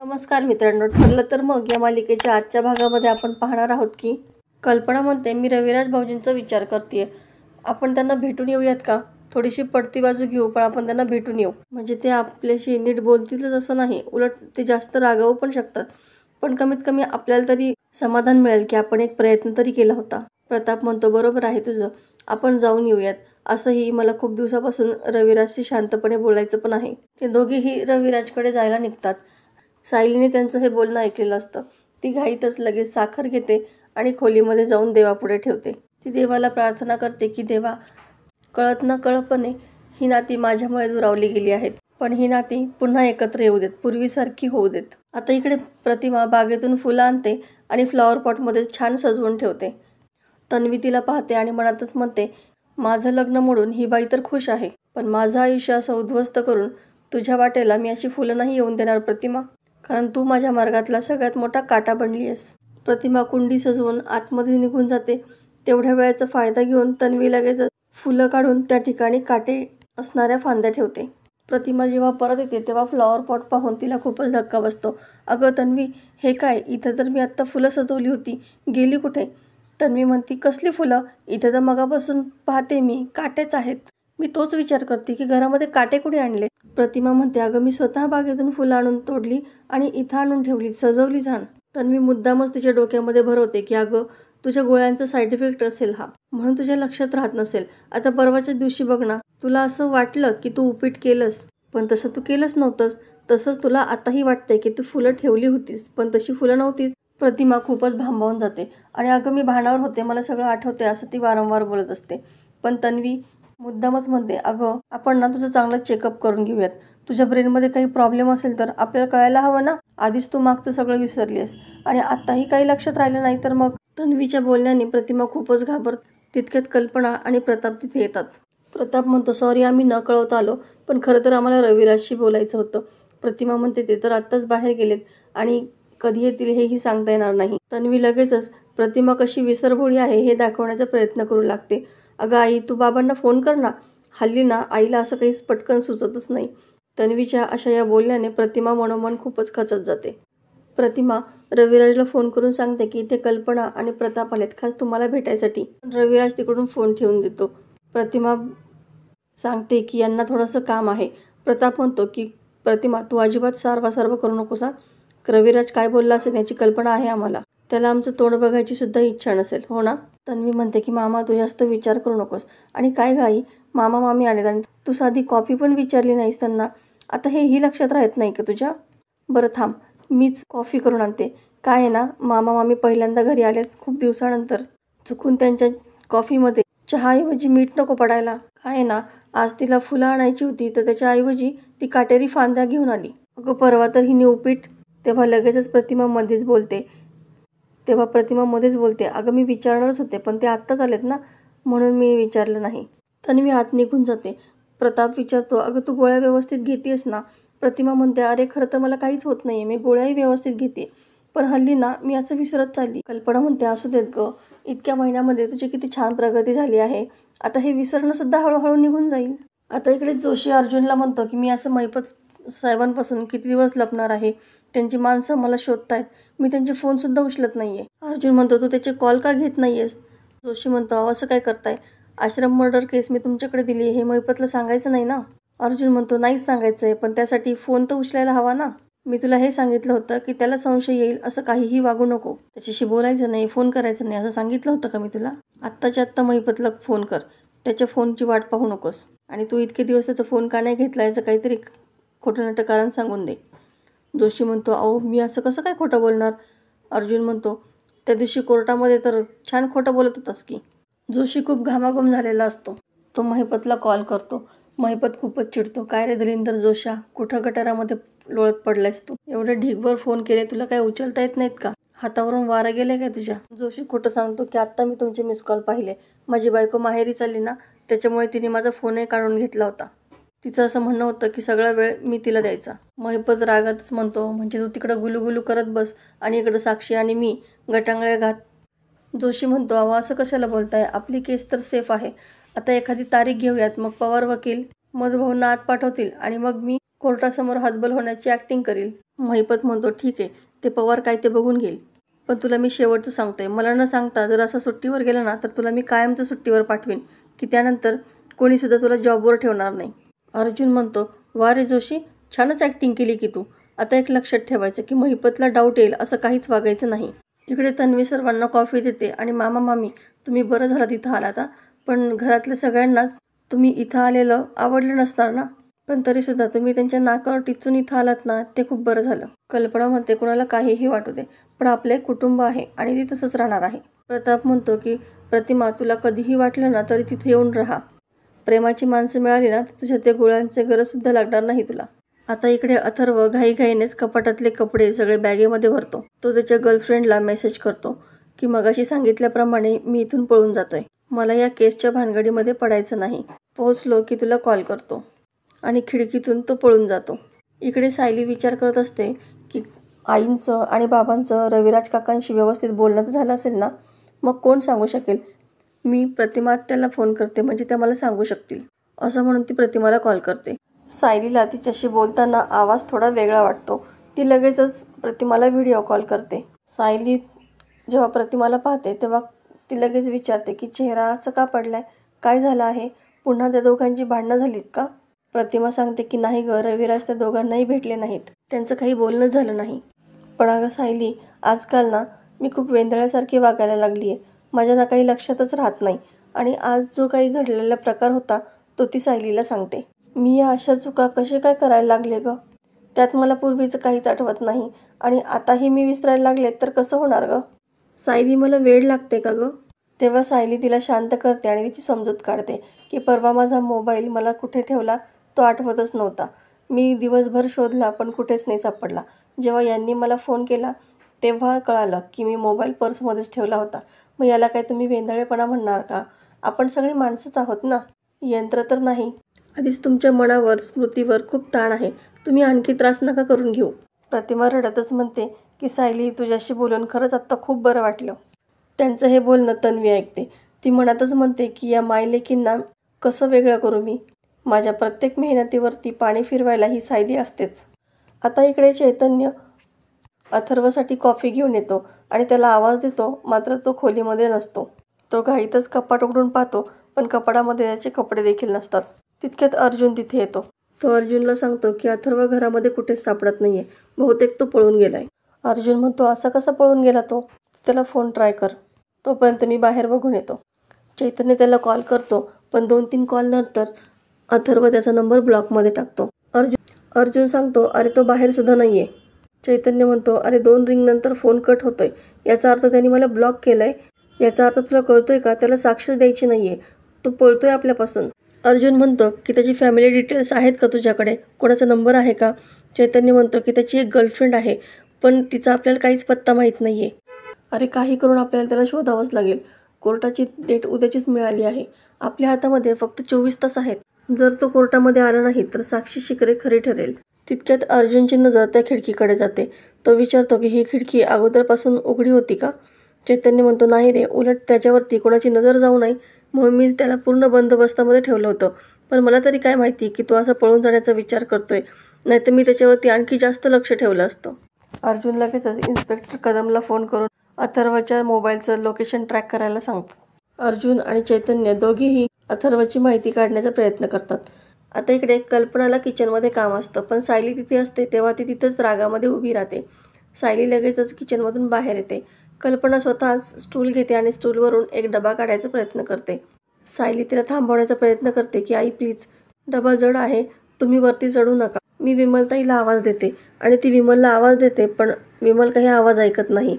नमस्कार मित्रांनो, ठरलं तर मग या मालिकेच्या आजच्या भागामध्ये आपण पाहणार आहोत की कल्पना म्हणते मी रविराज भाऊजींचा विचार करते, आपण त्यांना भेटून येऊयात का? थोडीशी पडती बाजू घेऊ, पण आपण त्यांना भेटून येऊ. म्हणजे ते आपल्याशी नीट बोलतीलच असं नाही, उलट ते जास्त रागावू पण शकतात. पण कमीत कमी आपल्याला तरी समाधान मिळेल की आपण एक प्रयत्न तरी केला होता. प्रताप म्हणतो बरोबर आहे तुझं, आपण जाऊन येऊयात. असंही मला खूप दिवसापासून रविराजशी शांतपणे बोलायचं पण आहे. ते दोघेही रविराजकडे जायला निघतात. सायलीने त्यांचं हे बोलणं ऐकलेलं असतं. ती घाईतच लगेच साखर घेते आणि खोलीमध्ये जाऊन देवापुढे ठेवते. ती देवाला प्रार्थना करते की देवा, कळत न कळतपणे ही नाती माझ्यामुळे दुरावली गेली आहेत, पण ही नाती पुन्हा एकत्र येऊ देत, पूर्वीसारखी होऊ देत. आता इकडे प्रतिमा बागेतून फुलं आणते आणि फ्लॉवर पॉटमध्ये छान सजवून ठेवते. तन्वी तिला पाहते आणि मनातच म्हणते, माझं लग्न मोडून ही बाई तर खुश आहे, पण माझं आयुष्य असं उद्ध्वस्त करून तुझ्या वाटेला मी अशी फुलं नाही येऊन देणार प्रतिमा, कारण तू माझ्या मार्गातला सगळ्यात मोठा काटा बनली आहेस. प्रतिमा कुंडी सजवून आतमध्ये निघून जाते. तेवढ्या वेळाचा फायदा घेऊन तन्वी लगेच फुलं काढून त्या ठिकाणी काटे असणाऱ्या फांद्या ठेवते. प्रतिमा जेव्हा परत येते तेव्हा फ्लॉवर पॉट पाहून तिला खूपच धक्का बसतो. अगं तन्वी, हे काय? इथं तर मी आत्ता फुलं सजवली होती, गेली कुठे? तन्वी म्हणती, कसली फुलं? इथं तर मगापासून पाहते मी, काटेच आहेत. मी तोच विचार करते की घरामध्ये काटे कुठे आणले? प्रतिमा म्हणते, अगं मी स्वतः बागेतून फुलं आणून तोडली आणि इथं आणून ठेवली, सजवली छान. तन्वी मुद्दामच तिच्या डोक्यामध्ये भरवते की अगं तुझ्या गोळ्यांचा साईड इफेक्ट असेल हा, म्हणून तुझ्या लक्षात राहत नसेल. आता परवाच्या दिवशी बघ ना, तुला असं वाटलं की तू उपीट केलंस, पण तसं तू केलंच नव्हतंस. तसंच तुला आताही वाटतंय की तू फुलं ठेवली होतीस, पण तशी फुलं नव्हतीच. प्रतिमा खूपच भांबावून जाते आणि अगं मी भानावर होते, मला सगळं आठवते, असं ती वारंवार बोलत असते. पण तन्वी मुद्दामच म्हणते, अगं आपण ना तुझं चांगलं चेकअप करून घेऊयात. तुझ्या ब्रेनमध्ये काही प्रॉब्लेम असेल तर आपल्याला कळायला हवं ना. आधीच तू मागचं सगळं विसरलीस आणि आत्ताही काही लक्षात राहिलं नाही तर मग. तन्वीच्या बोलण्याने प्रतिमा खूपच घाबरते. तितक्यात कल्पना आणि प्रताप तिथे येतात. प्रताप म्हणतो, सॉरी आम्ही न कळवता आलो, पण खरं तर आम्हाला रविराजशी बोलायचं होतं. प्रतिमा म्हणते, ते तर आत्ताच बाहेर गेलेत आणि कधी येतील हेही सांगता येणार नाही. तन्वी लगेचच प्रतिमा कशी विसरभोळी आहे हे दाखवण्याचा प्रयत्न करू लागते. अगं आई, तू बाबांना फोन कर ना. हल्ली ना आईला असं काही पटकन सुचतच नाही. तन्वीच्या अशा या बोलण्याने प्रतिमा मनोमन खूपच खचत जाते. प्रतिमा रविराजला फोन करून सांगते की इथे कल्पना आणि प्रताप आलेत खास तुम्हाला भेटायसाठी. रविराज तिकडून फोन ठेवून देतो. प्रतिमा सांगते की यांना थोडंसं काम आहे. प्रताप म्हणतो की प्रतिमा, तू अजिबात सारवा करू नकोस. रविराज काय बोलला असेल याची कल्पना आहे आम्हाला. त्याला आमचं तोंड बघायची सुद्धा इच्छा नसेल, हो ना? तन्वी म्हणते की मामा तू जास्त विचार करू नकोस. आणि काय गाई, मामा मामी आलेत आणि तू साधी कॉफी पण विचारली नाहीस त्यांना. आता हेही लक्षात राहत नाही का तुझ्या? बरं थांब, मीच कॉफी करून आणते. काय आहे ना, मामा मामी पहिल्यांदा घरी आलेत खूप दिवसानंतर. चुकून त्यांच्या कॉफीमध्ये चहाऐवजी मीठ नको पडायला. काय आहे ना, आज तिला फुलं आणायची होती तर त्याच्याऐवजी ती काटेरी फांद्या घेऊन आली. अगं परवा तर हिने उपीट. तेव्हा लगेचच प्रतिमा मध्येच बोलते, अगं मी विचारणारच होते, पण ते आत्ताच आलेत ना, म्हणून मी विचारलं नाही. तन्वी आत निघून जाते. प्रताप विचारतो, अगं तू गोळ्या व्यवस्थित घेतेस ना? प्रतिमा म्हणते, अरे खरं तर मला काहीच होत नाहीये, मी गोळ्याही व्यवस्थित घेते, पण हल्ली ना मी असं विसरत चालली. कल्पना म्हणते, असू देत गं, इतक्या महिन्यामध्ये तुझी किती छान प्रगती झाली आहे. आता हे विसरणं सुद्धा हळूहळू निघून जाईल. आता इकडे जोशी अर्जुनला म्हणतो की मी असं मैपत साहेबांपासून किती दिवस लपणार आहे. त्यांची माणसं मला शोधतायत, मी त्यांचे फोन सुद्धा उचलत नाहीये. अर्जुन म्हणतो, तू त्याचे कॉल का घेत नाहीयेस? जोशी म्हणतो, अहो असं काय करताय? आश्रम मर्डर केस मी तुमच्याकडे दिली, हे मैपतला सांगायचं नाही ना? अर्जुन म्हणतो, नाहीच सांगायचंय, पण त्यासाठी फोन तर उचलायला हवा ना. मी तुला हे सांगितलं होतं की त्याला संशय येईल असं काहीही वागू नको, त्याच्याशी बोलायचं नाही, फोन करायचं नाही, असं सांगितलं होतं का मी तुला? आत्ताच्या आत्ता मैपतला फोन कर, त्याच्या फोनची वाट पाहू नकोस. आणि तू इतके दिवस त्याचा फोन का नाही घेतला याचं काहीतरी खोटं नाटं कारण सांगून दे. जोशी म्हणतो, अहो मी असं कसं काय खोटं बोलणार? अर्जुन म्हणतो, त्या दिवशी कोर्टामध्ये तर छान खोटं बोलत होतास की. जोशी खूप घामाघूम झालेला असतो. तो महिपतला कॉल करतो. महिपत खूपच चिडतो, काय रे दलिंदर जोशा, कुठं गटारामध्ये लोळत पडलायस तू? एवढे ढीगभर फोन केले, तुला काय उचलता येत नाहीत का? हातावरून वारं गेले काय तुझ्या? जोशी खोटं सांगतो की आत्ता मी तुमचे मिस कॉल पाहिले. माझी बायको माहेरी चालली ना, त्याच्यामुळे तिने माझा फोनही काढून घेतला होता. तिचं असं म्हणणं होतं की सगळा वेळ मी तिला द्यायचा. महिपत रागातच म्हणतो, म्हणजे तू तिकडं गुलुगुलू करत बस आणि इकडं साक्षी आणि मी गटांगळ्या घात. जोशी म्हणतो, अहो असं कशाला बोलताय, आपली केस तर सेफ आहे. आता एखादी तारीख घेऊयात, मग पवार वकील मधुभाऊंना आत पाठवतील आणि मग मी कोर्टासमोर हतबल होण्याची ॲक्टिंग करील. महिपत म्हणतो ठीक आहे, ते पवार काय ते बघून घेईल. पण तुला मी शेवटचं सांगतोय, मला न सांगता जर असं सुट्टीवर गेला ना तर तुला मी कायमचं सुट्टीवर पाठवीन की त्यानंतर कोणीसुद्धा तुला जॉबवर ठेवणार नाही. अर्जुन म्हणतो वा रे जोशी, छानच ॲक्टिंग केली की तू. आता एक लक्षात ठेवायचं की महिपतला डाऊट येईल असं काहीच वागायचं नाही. इकडे तन्वी सर्वांना कॉफी देते आणि मामा मामी तुम्ही बरं झालात इथं आलात, पण घरातल्या सगळ्यांनाच तुम्ही इथं आलेलं आवडलं नसणार ना, पण तरीसुद्धा तुम्ही त्यांच्या नाकावर टिचून इथं आलात ना, ते खूप बरं झालं. कल्पना म्हणते कुणाला काहीही वाटू दे, पण आपलं एक कुटुंब आहे आणि ती तसंच राहणार आहे. प्रताप म्हणतो की प्रतिमा तुला कधीही वाटलं ना तरी तिथे येऊन राहा. प्रेमाची माणसं मिळाली ना तर तुझ्या त्या गोळ्यांचे गरजसुद्धा लागणार नाही तुला. आता इकडे अथर्व घाईघाईनेच कपाटातले कपडे सगळे बॅगेमध्ये भरतो. तो त्याच्या गर्लफ्रेंडला मेसेज करतो की मगाशी सांगितल्याप्रमाणे मी इथून पळून जातोय. मला या केसच्या भानगडीमध्ये पडायचं नाही. पोहोचलो की तुला कॉल करतो. आणि खिडकीतून तो पळून जातो. इकडे सायली विचार करत असते की आईंचं आणि बाबांचं रविराज काकांशी व्यवस्थित बोलणं तर झालं असेल ना, मग कोण सांगू शकेल. मी प्रतिमा आत्याला फोन करते म्हणजे त्या मला सांगू शकतील. असं म्हणून ती प्रतिमाला कॉल करते. सायलीला तिच्याशी बोलताना आवाज थोडा वेगळा वाटतो. ती लगेचच प्रतिमाला व्हिडिओ कॉल करते. सायली जेव्हा प्रतिमाला पाहते तेव्हा ती लगेच विचारते की चेहरा असं का पडलाय, काय झालं आहे, पुन्हा त्या दोघांची भांडणं झालीत का. प्रतिमा सांगते की नाही गं, रविराज त्या दोघांनाही भेटले नाहीत, त्यांचं काही बोलणं झालं नाही. पण अगं सायली, आजकाल ना मी खूप वेंधळ्यासारखी वागायला लागली आहे. माझ्या ना काही लक्षातच राहत नाही. आणि आज जो काही घडलेला प्रकार होता तो ती सायलीला सांगते. मी या अशा चुका कसे काय करायला लागले गं, त्यात मला पूर्वीचं काहीच आठवत नाही आणि आताही मी विसरायला लागले तर कसं होणार गं. सायली मला वेळ लागते का गं. तेव्हा सायली तिला शांत करते आणि तिची समजूत काढते की परवा माझा मोबाईल मला कुठे ठेवला तो आठवतच नव्हता. मी दिवसभर शोधला पण कुठेच नाही सापडला. जेव्हा यांनी मला फोन केला तेव्हा कळालं की मी मोबाईल पर्समध्येच ठेवला होता. मग याला काय तुम्ही वेंधळेपणा म्हणणार का. आपण सगळी माणसंच आहोत ना, यंत्र तर नाही. आधीच तुमच्या मनावर स्मृतीवर खूप ताण आहे, तुम्ही आणखी त्रास नका करून घेऊ. प्रतिमा रडतच म्हणते की सायली तुझ्याशी बोलून खरंच आत्ता खूप बरं वाटलं. त्यांचं हे बोलणं तन्वी ऐकते. ती मनातच म्हणते की या मायलेकींना कसं वेगळं करू मी. माझ्या प्रत्येक मेहनतीवरती पाणी फिरवायला ही सायली असतेच. आता इकडे चैतन्य अथर्वसाठी कॉफी घेऊन येतो आणि त्याला आवाज देतो, मात्र तो खोलीमध्ये नसतो. तो घाईतच कपाट उघडून पाहतो पण कपाटामध्ये त्याचे कपडे देखील नसतात. तितक्यात अर्जुन तिथे येतो. तो अर्जुनला सांगतो की अथर्व घरामध्ये कुठेच सापडत नाहीये, बहुतेक तो पळून गेलाय. अर्जुन म्हणतो असा कसा पळून गेला तो, त्याला फोन ट्राय कर, तोपर्यंत मी बाहेर बघून येतो. चैतन्य त्याला कॉल करतो पण 2-3 कॉल नंतर अथर्व त्याचा नंबर ब्लॉकमध्ये टाकतो. अर्जुन सांगतो अरे तो बाहेर सुद्धा नाहीये. चैतन्य म्हणतो अरे 2 रिंग नंतर फोन कट होतोय, याचा अर्थ त्यांनी मला ब्लॉक केलंय. याचा अर्थ तुला कळतोय का, त्याला साक्ष द्यायची नाहीये, तो पळतोय आपल्यापासून. अर्जुन म्हणतो की त्याची फॅमिली डिटेल्स आहेत का तुझ्याकडे, कोणाचा नंबर आहे का. चैतन्य म्हणतो की त्याची एक गर्लफ्रेंड आहे पण तिचा आपल्याला काहीच पत्ता माहीत नाहीये. अरे काही करून आपल्याला त्याला शोधावंच लागेल. कोर्टाची डेट उद्याचीच मिळाली आहे. आपल्या हातामध्ये फक्त 24 तास आहेत. जर तो कोर्टामध्ये आला नाही तर साक्षी शिकरे खरी ठरेल. तितक्यात अर्जुनची नजर त्या खिडकीकडे जाते. तो विचारतो की ही खिडकी अगोदरपासून उघडी होती का. चैतन्य म्हणतो नाही रे, उलट त्याच्यावरती कोणाची नजर जाऊ नये म्हणून मी त्याला पूर्ण बंदोबस्तामध्ये ठेवलं होतं. पण मला तरी काय माहिती की तो असा पळून जाण्याचा विचार करतोय, नाहीतर मी त्याच्यावरती आणखी जास्त लक्ष ठेवलं असतं. अर्जुन लगेचच इन्स्पेक्टर कदमला फोन करून अथर्वच्या मोबाईलचं लोकेशन ट्रॅक करायला सांगतो. अर्जुन आणि चैतन्य दोघेही अथर्वची माहिती काढण्याचा प्रयत्न करतात. आता इकडे कल्पनाला किचनमध्ये काम असतं पण सायली तिथे असते तेव्हा ती तिथंच रागामध्ये उभी राहते. सायली लगेचच किचनमधून बाहेर येते. कल्पना स्वतःच स्टूल घेते आणि स्टूलवरून एक डबा काढायचा प्रयत्न करते. सायली तिला थांबवण्याचा प्रयत्न करते की आई प्लीज, डबा जड आहे, तुम्ही वरती चढू नका. मी विमलताईला आवाज देते आणि ती विमलला आवाज देते पण विमल काही आवाज ऐकत नाही.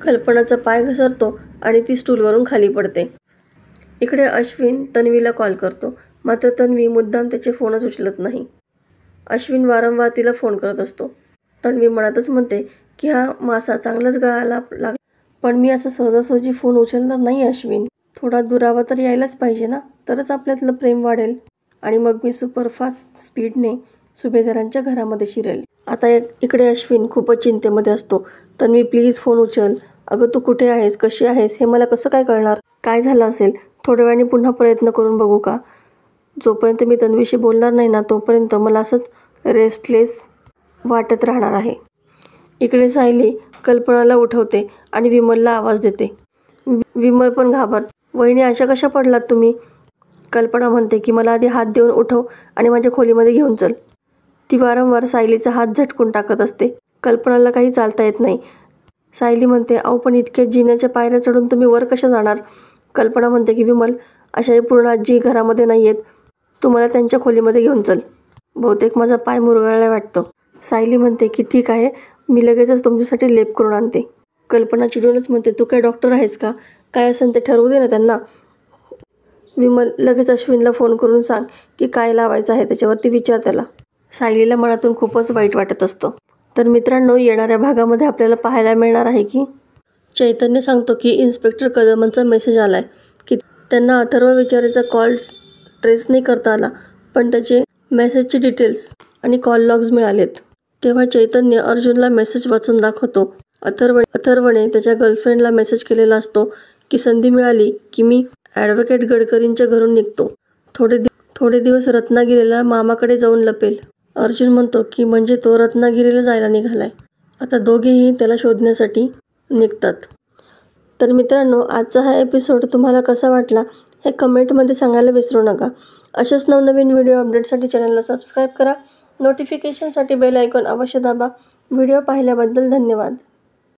कल्पनाचा पाय घसरतो आणि ती स्टूलवरून खाली पडते. इकडे अश्विन तन्वीला कॉल करतो, मात्र तन्वी मुद्दाम त्याचे फोनच उचलत नाही. अश्विन वारंवार तिला फोन करत असतो. तन्वी मनातच म्हणते की हा मासा चांगलाच गळायला लागला, पण मी असं सहजासहजी फोन उचलणार नाही अश्विन. थोडा दुरावा तर यायलाच पाहिजे ना, तरच आपल्यातलं प्रेम वाढेल आणि मग मी सुपरफास्ट स्पीडने सुभेदारांच्या घरामध्ये शिरेल. आता इकडे अश्विन खूपच चिंतेमध्ये असतो. तन्वी प्लीज फोन उचल, अगं तू कुठे आहेस, कशी आहेस, हे मला कसं काय कळणार, काय झालं असेल, थोड्या वेळाने पुन्हा प्रयत्न करून बघू का. जोपर्यंत मी तन्वीशी बोलणार नाही ना तोपर्यंत मला असंच रेस्टलेस वाटत राहणार आहे. इकडे सायली कल्पनाला उठवते आणि विमलला आवाज देते. विमल पण घाबरते. वहिनी अशा कशा पडलात तुम्ही? कल्पना म्हणते की मला आधी हात देऊन उठव आणि माझ्या खोलीमध्ये घेऊन चल. ती वारंवार सायलीचा हात झटकून टाकत असते. कल्पनाला काही चालता येत नाही. सायली म्हणते अहो पण इतक्या जिन्याच्या पायऱ्या चढून तुम्ही वर कशा जाणार? कल्पना म्हणते की विमल अशाही पूर्ण आजी घरामध्ये नाही आहेत. तू मला त्यांच्या खोलीमध्ये घेऊन चल. बहुतेक माझा पाय मुरगळला वाटतो. सायली म्हणते की ठीक आहे, मी लगेचच तुमच्यासाठी लेप करून आणते. कल्पना चिडूनच म्हणते तू काय डॉक्टर आहेस का? काय असेल ते ठरवू दे ना त्यांना. विमल लगेच अश्विनला फोन करून सांग की काय लावायचं आहे त्याच्यावरती विचार त्याला. सायलीला मनातून खूपच वाईट वाटत असतं. तर मित्रांनो, येणाऱ्या भागामध्ये आपल्याला पाहायला मिळणार आहे की चैतन्य सांगतो की इन्स्पेक्टर कदमांचा मेसेज आलाय की त्यांना अथर्व विचारेचा कॉल ट्रेस नाही करता आला, पण त्याचे मेसेजचे डिटेल्स आणि कॉल लॉग्स मिळालेत. तेव्हा चैतन्य अर्जुनला मेसेज वाचून दाखवतो. अथर्वने त्याच्या गर्लफ्रेंडला मेसेज केलेला असतो की संधी मिळाली की मी ॲडव्होकेट गडकरींच्या घरून निघतो. थोडे दिवस रत्नागिरीला मामाकडे जाऊन लपेल. अर्जुन म्हणतो की म्हणजे तो रत्नागिरीला जायला निघालाय. आता दोघेही त्याला शोधण्यासाठी निघतात. तर मित्रांनो, आजचा हा एपिसोड तुम्हाला कसा वाटला हे कमेंटमध्ये सांगायला विसरू नका. अशाच नवनवीन व्हिडिओ अपडेटसाठी चॅनलला सबस्क्राईब करा. नोटिफिकेशनसाठी बेल आयकॉन अवश्य दाबा. व्हिडिओ पाहिल्याबद्दल धन्यवाद.